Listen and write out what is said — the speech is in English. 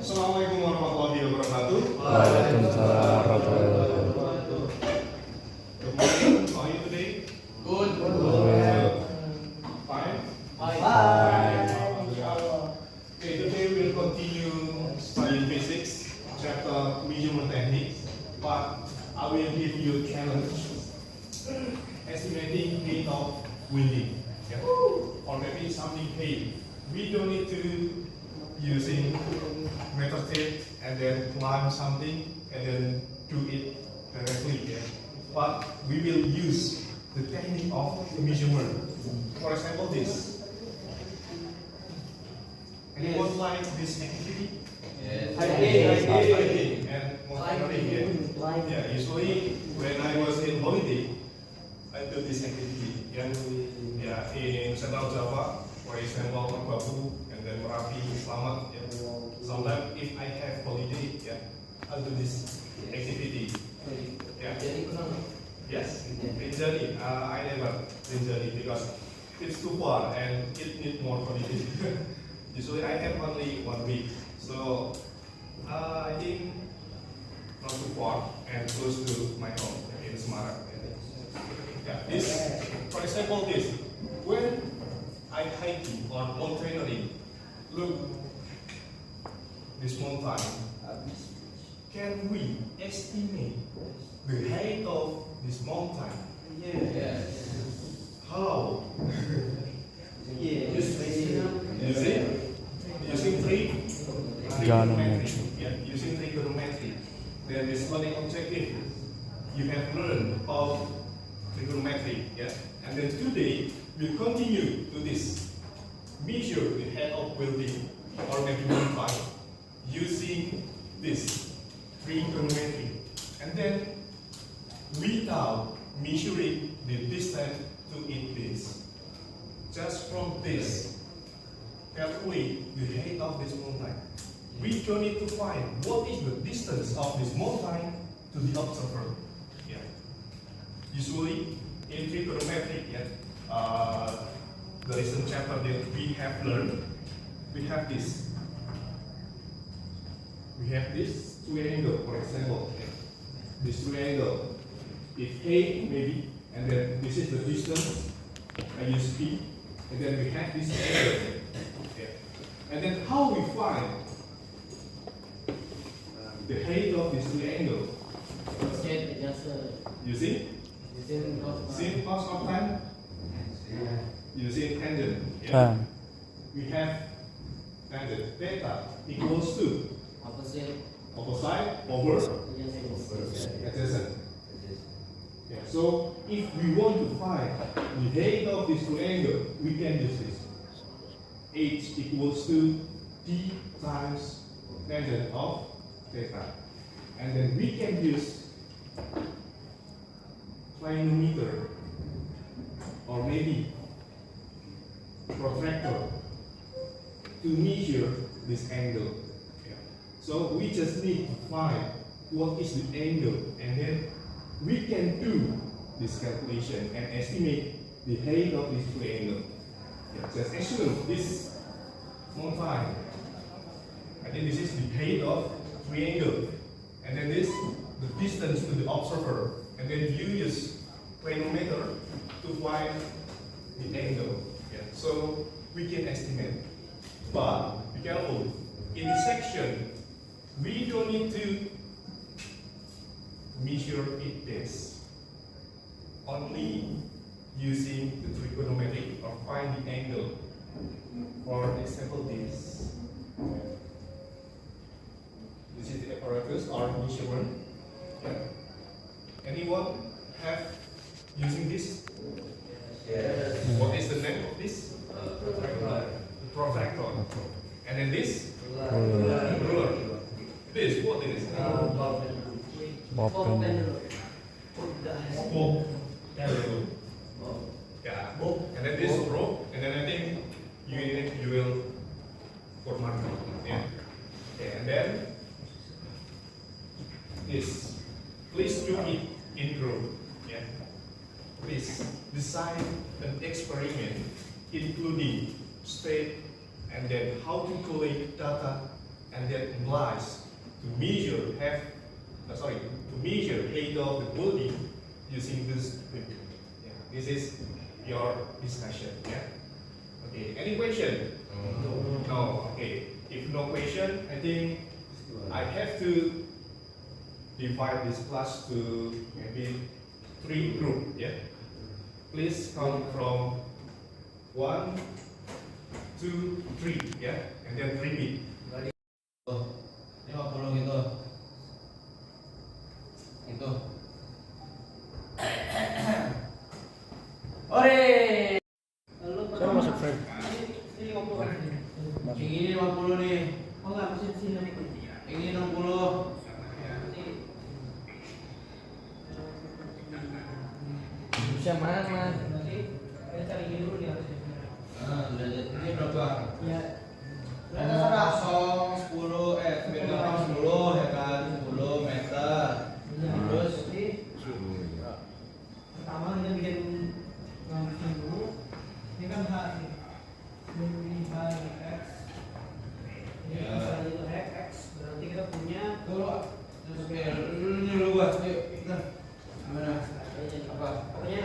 Assalamualaikum warahmatullahi wabarakatuh. Waalaikumsalam warahmatullahi wabarakatuh. Good morning. How are you today? Good. Fine. Bye. Okay, today we'll continue studying basics, chapter measurement techniques. But I will give you a challenge: estimating height of building, yeah? Or maybe something height. We don't need to using meter tape and then climb something and then do it directly, yeah? But we will use the technique of measurement. For example, this. Anyone like this activity? Yes. Hiking and mountaineering, yeah? Yeah, usually when I was in holiday, I do this activity, yeah? Yeah, in Central Java, for example, Merbabu, and then Merapi, Slamet, yeah? Sometimes if I have holiday, yeah, I'll do this activity. Yeah. Yes, Rinjani. I never Rinjani because it's too far and it needs more holiday. Usually I have only 1 week, so I think not too far and close to my home in Semarang. Yeah, this, for example, this when I hiking or mountaineering, look this mountain. Can we estimate the height of this mountain? Yes. How? Using trigonometry. Yeah, using trigonometry. Then this learning objective. You have learned about trigonometry. Yeah. And then today we'll continue to this. Measure the height of building or maybe mountain using this trigonometry. And then without measuring the distance to eat this. Just from this, calculate the height of this mountain. We don't need to find what is the distance of this mountain to the observer. Yeah. Usually in trigonometry, yeah, the recent chapter that we have learned, we have this. We have this triangle, for example. Yeah. This triangle, if A maybe, and then this is the distance. I use B, and then we have this angle. Yeah. And then how we find the height of this triangle? Using sin cos of tan. Using tangent. Yeah. We have tangent theta equals to opposite over adjacent. Yeah. So if we want to find the height of this triangle, we can use this. H equals to D times tangent of theta. And then we can use clinometer or maybe protractor to measure this angle. Yeah. So we just need to find what is the angle, and then we can do this calculation and estimate the height of this triangle. Yeah, just assume this mountain. I think this is the height of triangle, and then this the distance to the observer, and then you use clinometer to find the angle. Yeah, so we can estimate, but be careful. In this section, we don't need to measure it this. Only using the trigonometry or find the angle. For example, this. This is the apparatus or measurement. Yeah. Anyone have using this? Yes. What is the name of this? Protractor. And then this? Ruler. This, what is it? Bob Bob. Yeah. And then this rope. And then I think you will format it. Yeah. Okay. And then this. Please do it in group. Yeah. Please design an experiment including state and then how to collect data and that implies to measure to measure height of the building using this window. Yeah, this is your discussion. Yeah. Okay. Any question? No. Okay. If no question, I think I have to divide this class to maybe 3 groups. Yeah. Please count from 1, 2, 3. Yeah, and then repeat. 50 gitu. Itu. Ore. Saya masuk frame. Ini 50. Ini 50 nih. Oh enggak, masih di sini. Ini 60. Bisa mana? Nanti saya cari ini dulu dia harusnya. Nah, ini berapa? Ya. Kosong 10 meter 10 ya kan 10 meter. Terus Pertama kita bikin gambar dulu. Ini kan H nih. Ini H X. Ini Ya. misalnya itu X. Berarti kita punya terus kayak dulu gua. Yuk, kita. Gimana? Apa? pokoknya